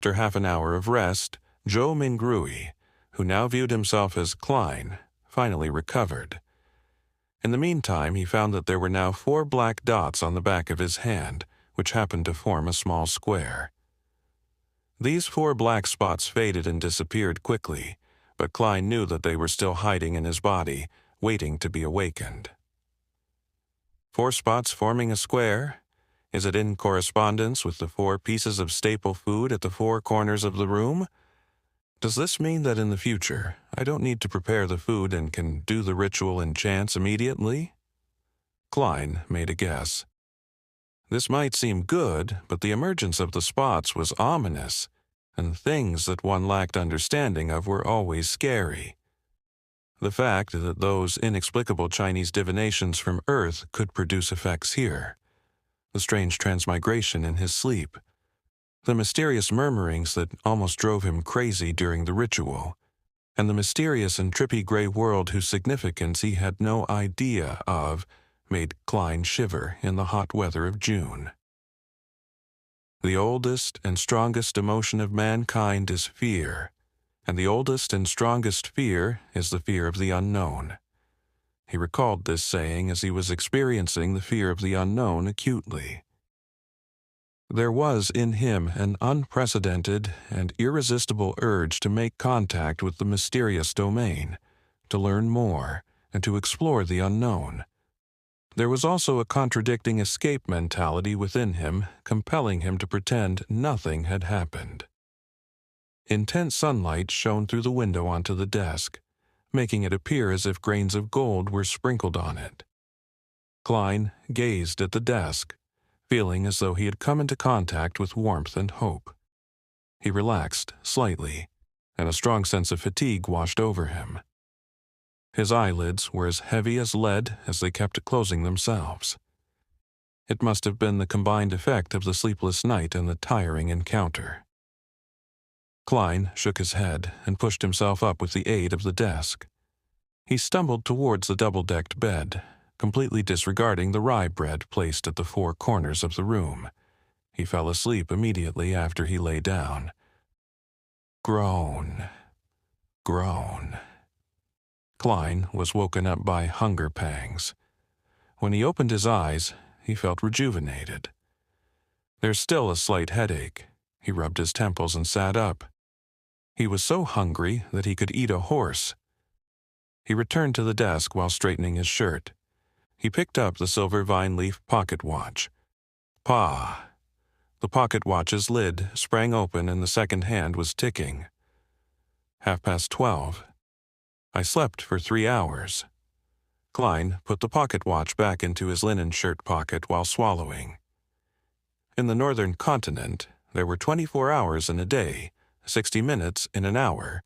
After half an hour of rest, Joe Mingrui, who now viewed himself as Klein, finally recovered. In the meantime, he found that there were now 4 black dots on the back of his hand, which happened to form a small square. These 4 black spots faded and disappeared quickly, but Klein knew that they were still hiding in his body, waiting to be awakened. 4 spots forming a square? Is it in correspondence with the 4 pieces of staple food at the 4 corners of the room? Does this mean that in the future, I don't need to prepare the food and can do the ritual and chants immediately? Klein made a guess. This might seem good, but the emergence of the spots was ominous, and things that one lacked understanding of were always scary. The fact that those inexplicable Chinese divinations from Earth could produce effects here, the strange transmigration in his sleep, the mysterious murmurings that almost drove him crazy during the ritual, and the mysterious and trippy gray world whose significance he had no idea of, made Klein shiver in the hot weather of June. The oldest and strongest emotion of mankind is fear, and the oldest and strongest fear is the fear of the unknown. He recalled this saying as he was experiencing the fear of the unknown acutely. There was in him an unprecedented and irresistible urge to make contact with the mysterious domain, to learn more, and to explore the unknown. There was also a contradicting escape mentality within him, compelling him to pretend nothing had happened. Intense sunlight shone through the window onto the desk, making it appear as if grains of gold were sprinkled on it. Klein gazed at the desk, feeling as though he had come into contact with warmth and hope. He relaxed slightly, and a strong sense of fatigue washed over him. His eyelids were as heavy as lead as they kept closing themselves. It must have been the combined effect of the sleepless night and the tiring encounter. Klein shook his head and pushed himself up with the aid of the desk. He stumbled towards the double-decked bed, completely disregarding the rye bread placed at the 4 corners of the room. He fell asleep immediately after he lay down. Groan. Groan. Klein was woken up by hunger pangs. When he opened his eyes, he felt rejuvenated. There's still a slight headache. He rubbed his temples and sat up. He was so hungry that he could eat a horse. He returned to the desk while straightening his shirt. He picked up the silver vine-leaf pocket watch. Pa! The pocket watch's lid sprang open and the second hand was ticking. 12:30. I slept for 3 hours. Klein put the pocket watch back into his linen shirt pocket while swallowing. In the northern continent, there were 24 hours in a day, 60 minutes in an hour,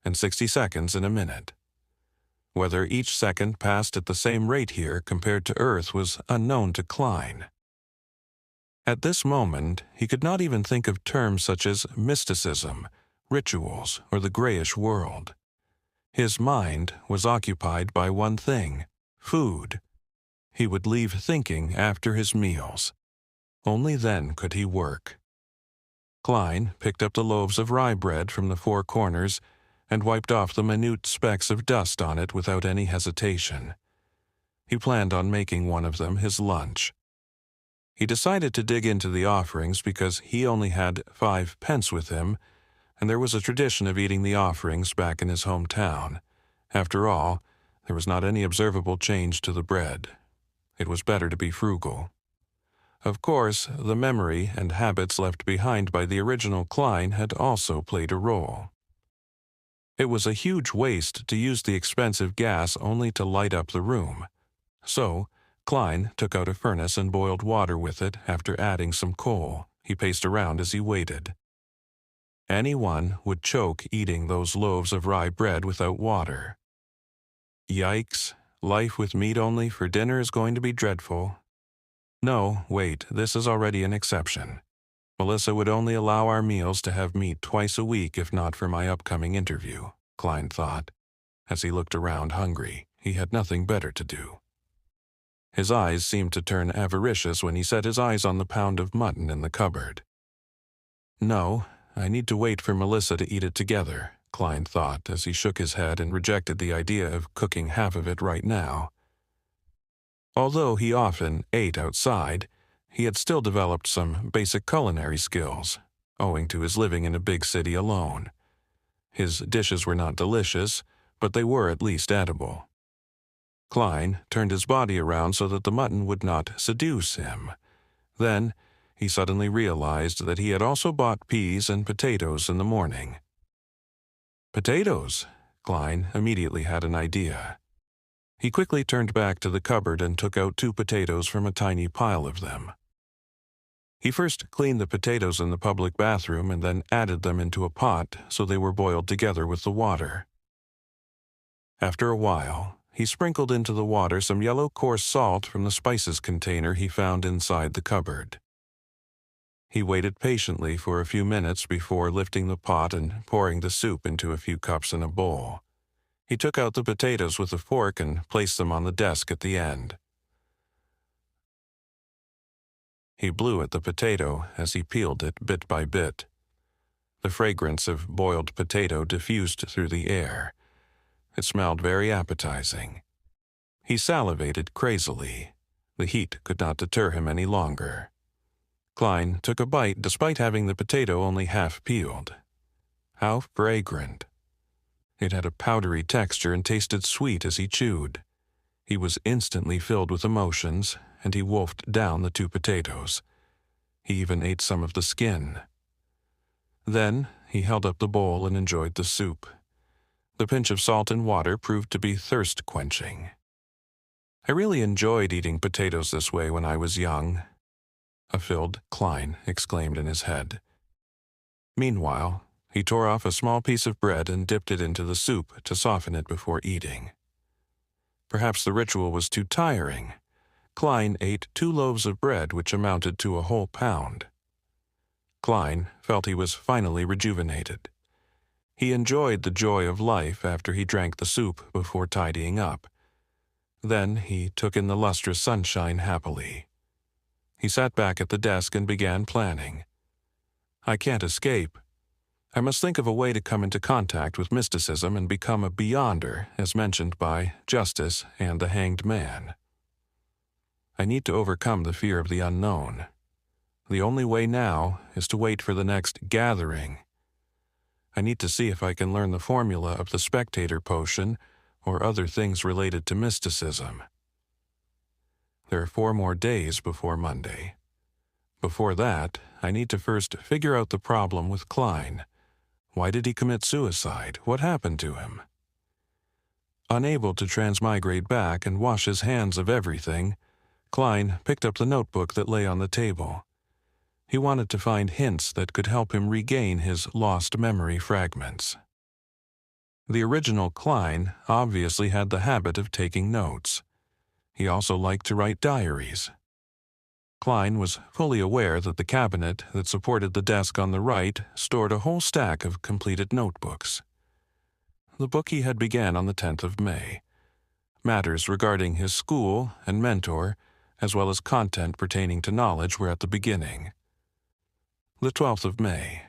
and 60 seconds in a minute. Whether each second passed at the same rate here compared to Earth was unknown to Klein. At this moment, he could not even think of terms such as mysticism, rituals, or the grayish world. His mind was occupied by one thing: food. He would leave thinking after his meals. Only then could he work. Klein picked up the loaves of rye bread from the 4 corners and wiped off the minute specks of dust on it without any hesitation. He planned on making one of them his lunch. He decided to dig into the offerings because he only had 5 pence with him, and there was a tradition of eating the offerings back in his hometown. After all, there was not any observable change to the bread. It was better to be frugal. Of course, the memory and habits left behind by the original Klein had also played a role. It was a huge waste to use the expensive gas only to light up the room. So, Klein took out a furnace and boiled water with it after adding some coal. He paced around as he waited. Anyone would choke eating those loaves of rye bread without water. Yikes, life with meat only for dinner is going to be dreadful. No, wait, this is already an exception. Melissa would only allow our meals to have meat twice a week if not for my upcoming interview, Klein thought. As he looked around hungry, he had nothing better to do. His eyes seemed to turn avaricious when he set his eyes on the pound of mutton in the cupboard. No, I need to wait for Melissa to eat it together, Klein thought as he shook his head and rejected the idea of cooking half of it right now. Although he often ate outside, he had still developed some basic culinary skills, owing to his living in a big city alone. His dishes were not delicious, but they were at least edible. Klein turned his body around so that the mutton would not seduce him. Then, he suddenly realized that he had also bought peas and potatoes in the morning. Potatoes! Klein immediately had an idea. He quickly turned back to the cupboard and took out 2 potatoes from a tiny pile of them. He first cleaned the potatoes in the public bathroom and then added them into a pot so they were boiled together with the water. After a while, he sprinkled into the water some yellow coarse salt from the spices container he found inside the cupboard. He waited patiently for a few minutes before lifting the pot and pouring the soup into a few cups in a bowl. He took out the potatoes with a fork and placed them on the desk at the end. He blew at the potato as he peeled it bit by bit. The fragrance of boiled potato diffused through the air. It smelled very appetizing. He salivated crazily. The heat could not deter him any longer. Klein took a bite despite having the potato only half peeled. How fragrant! It had a powdery texture and tasted sweet as he chewed. He was instantly filled with emotions, and he wolfed down the 2 potatoes. He even ate some of the skin. Then he held up the bowl and enjoyed the soup. The pinch of salt and water proved to be thirst-quenching. I really enjoyed eating potatoes this way when I was young, a filled Klein exclaimed in his head. Meanwhile, he tore off a small piece of bread and dipped it into the soup to soften it before eating. Perhaps the ritual was too tiring. Klein ate 2 loaves of bread, which amounted to a whole pound. Klein felt he was finally rejuvenated. He enjoyed the joy of life after he drank the soup before tidying up. Then he took in the lustrous sunshine happily. He sat back at the desk and began planning. I can't escape. I must think of a way to come into contact with mysticism and become a beyonder, as mentioned by Justice and the Hanged Man. I need to overcome the fear of the unknown. The only way now is to wait for the next gathering. I need to see if I can learn the formula of the spectator potion or other things related to mysticism. There are 4 more days before Monday. Before that, I need to first figure out the problem with Klein. Why did he commit suicide? What happened to him? Unable to transmigrate back and wash his hands of everything, Klein picked up the notebook that lay on the table. He wanted to find hints that could help him regain his lost memory fragments. The original Klein obviously had the habit of taking notes. He also liked to write diaries. Klein was fully aware that the cabinet that supported the desk on the right stored a whole stack of completed notebooks. The book he had began on the 10th of May. Matters regarding his school and mentor, as well as content pertaining to knowledge, were at the beginning. The 12th of May.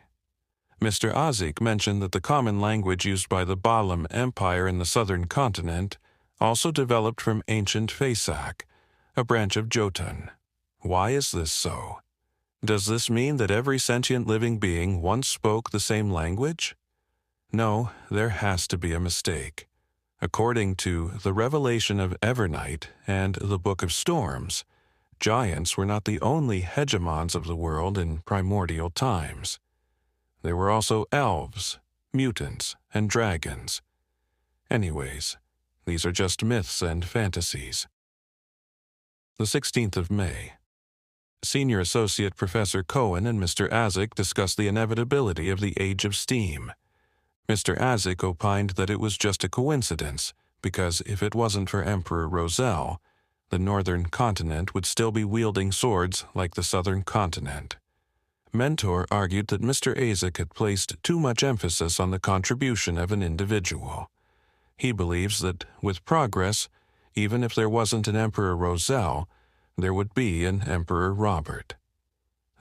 Mr. Azik mentioned that the common language used by the Balam Empire in the southern continent also developed from ancient Fasak, a branch of Jotun. Why is this so? Does this mean that every sentient living being once spoke the same language? No, there has to be a mistake. According to the Revelation of Evernight and the Book of Storms, giants were not the only hegemons of the world in primordial times. There were also elves, mutants, and dragons. Anyways, these are just myths and fantasies. The 16th of May. Senior Associate Professor Cohen and Mr. Azik discussed the inevitability of the Age of Steam. Mr. Azik opined that it was just a coincidence, because if it wasn't for Emperor Roselle, the northern continent would still be wielding swords like the southern continent. Mentor argued that Mr. Azik had placed too much emphasis on the contribution of an individual. He believes that, with progress, even if there wasn't an Emperor Roselle, there would be an Emperor Robert.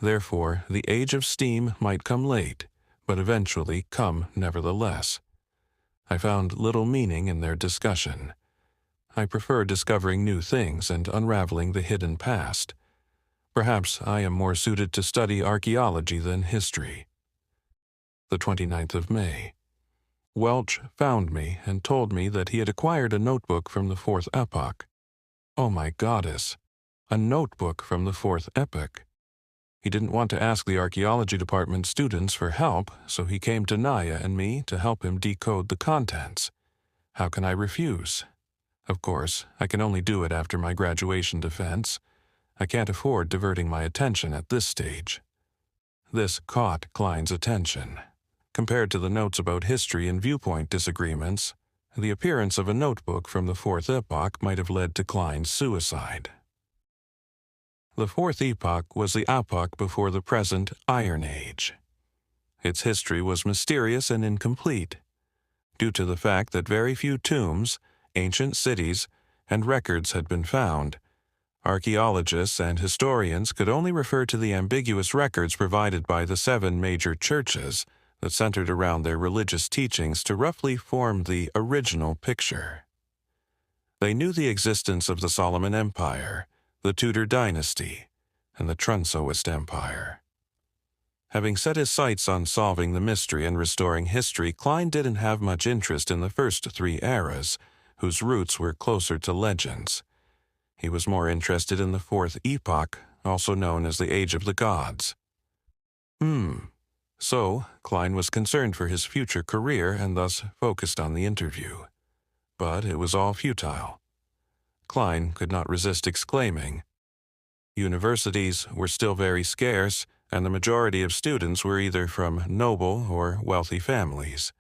Therefore, the Age of Steam might come late, but eventually come nevertheless. I found little meaning in their discussion. I prefer discovering new things and unraveling the hidden past. Perhaps I am more suited to study archaeology than history. The 29th of May. Welch found me and told me that he had acquired a notebook from the Fourth Epoch. Oh my goddess, a notebook from the Fourth Epoch. He didn't want to ask the archaeology department students for help, so he came to Naya and me to help him decode the contents. How can I refuse? Of course, I can only do it after my graduation defense. I can't afford diverting my attention at this stage. This caught Klein's attention. Compared to the notes about history and viewpoint disagreements, the appearance of a notebook from the Fourth Epoch might have led to Klein's suicide. The Fourth Epoch was the epoch before the present Iron Age. Its history was mysterious and incomplete, due to the fact that very few tombs, ancient cities, and records had been found. Archaeologists and historians could only refer to the ambiguous records provided by the 7 major churches that centered around their religious teachings to roughly form the original picture. They knew the existence of the Solomon Empire, the Tudor dynasty, and the Trunsoist Empire. Having set his sights on solving the mystery and restoring history, Klein didn't have much interest in the first 3 eras, whose roots were closer to legends. He was more interested in the Fourth Epoch, also known as the Age of the Gods. So, Klein was concerned for his future career and thus focused on the interview. But it was all futile. Klein could not resist exclaiming. Universities were still very scarce, and the majority of students were either from noble or wealthy families.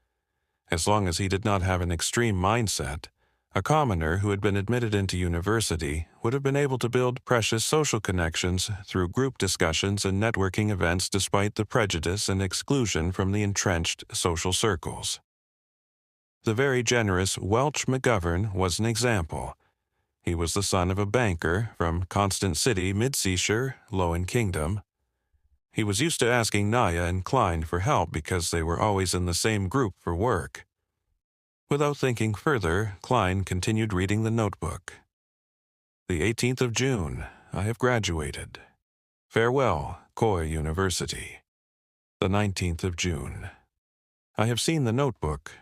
As long as he did not have an extreme mindset, a commoner who had been admitted into university would have been able to build precious social connections through group discussions and networking events despite the prejudice and exclusion from the entrenched social circles. The very generous Welch McGovern was an example. He was the son of a banker from Constant City, Mid-Seashire, Lowen Kingdom. He was used to asking Naya and Klein for help because they were always in the same group for work. Without thinking further, Klein continued reading the notebook. The 18th of June, I have graduated. Farewell, Koy University. The 19th of June. I have seen the notebook.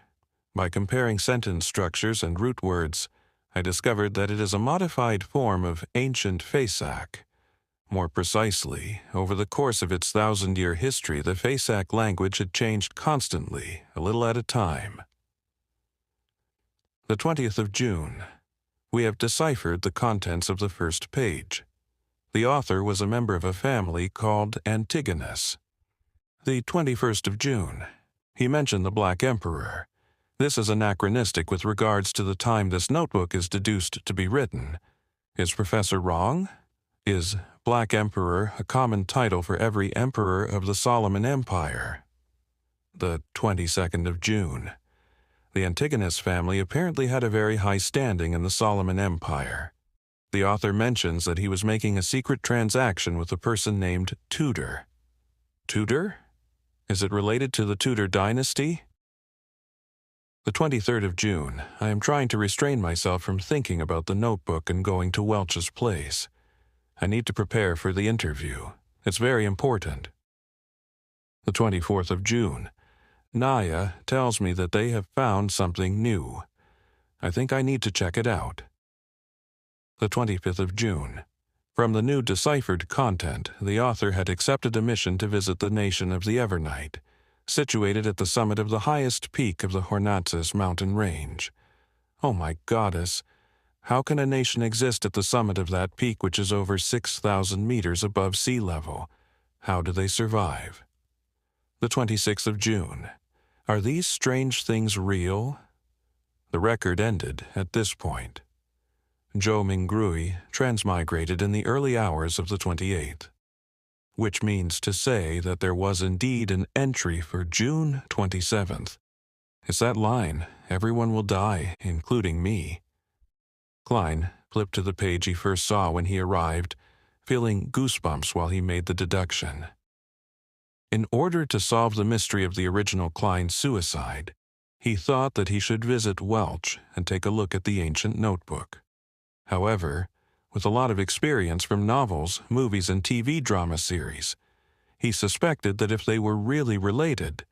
By comparing sentence structures and root words, I discovered that it is a modified form of ancient Faesac. More precisely, over the course of its 1,000-year history, the Faesac language had changed constantly, a little at a time. The 20th of June. We have deciphered the contents of the first page. The author was a member of a family called Antigonus. The 21st of June. He mentioned the Black Emperor. This is anachronistic with regards to the time this notebook is deduced to be written. Is Professor wrong? Is Black Emperor a common title for every emperor of the Solomon Empire? The 22nd of June. The Antigonus family apparently had a very high standing in the Solomon Empire. The author mentions that he was making a secret transaction with a person named Tudor. Tudor? Is it related to the Tudor dynasty? The 23rd of June. I am trying to restrain myself from thinking about the notebook and going to Welch's place. I need to prepare for the interview. It's very important. The 24th of June. Naya tells me that they have found something new. I think I need to check it out. The 25th of June. From the new deciphered content, the author had accepted a mission to visit the nation of the Evernight, situated at the summit of the highest peak of the Hornatzis mountain range. Oh my goddess! How can a nation exist at the summit of that peak which is over 6,000 meters above sea level? How do they survive? The 26th of June. Are these strange things real? The record ended at this point. Joe Mingrui transmigrated in the early hours of the 28th, which means to say that there was indeed an entry for June 27th. It's that line, everyone will die, including me. Klein flipped to the page he first saw when he arrived, feeling goosebumps while he made the deduction. In order to solve the mystery of the original Klein's suicide, he thought that he should visit Welch and take a look at the ancient notebook. However, with a lot of experience from novels, movies, and TV drama series, he suspected that if they were really related,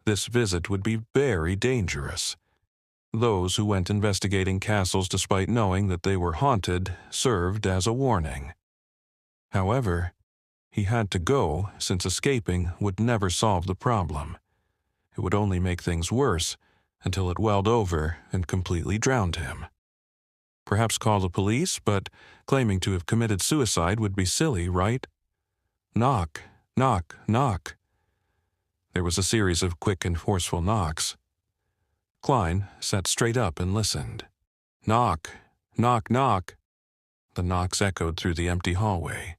this visit would be very dangerous. Those who went investigating castles despite knowing that they were haunted served as a warning. However, he had to go since escaping would never solve the problem. It would only make things worse until it welled over and completely drowned him. Perhaps call the police, but claiming to have committed suicide would be silly, right? Knock, knock, knock. There was a series of quick and forceful knocks. Klein sat straight up and listened. Knock, knock, knock. The knocks echoed through the empty hallway.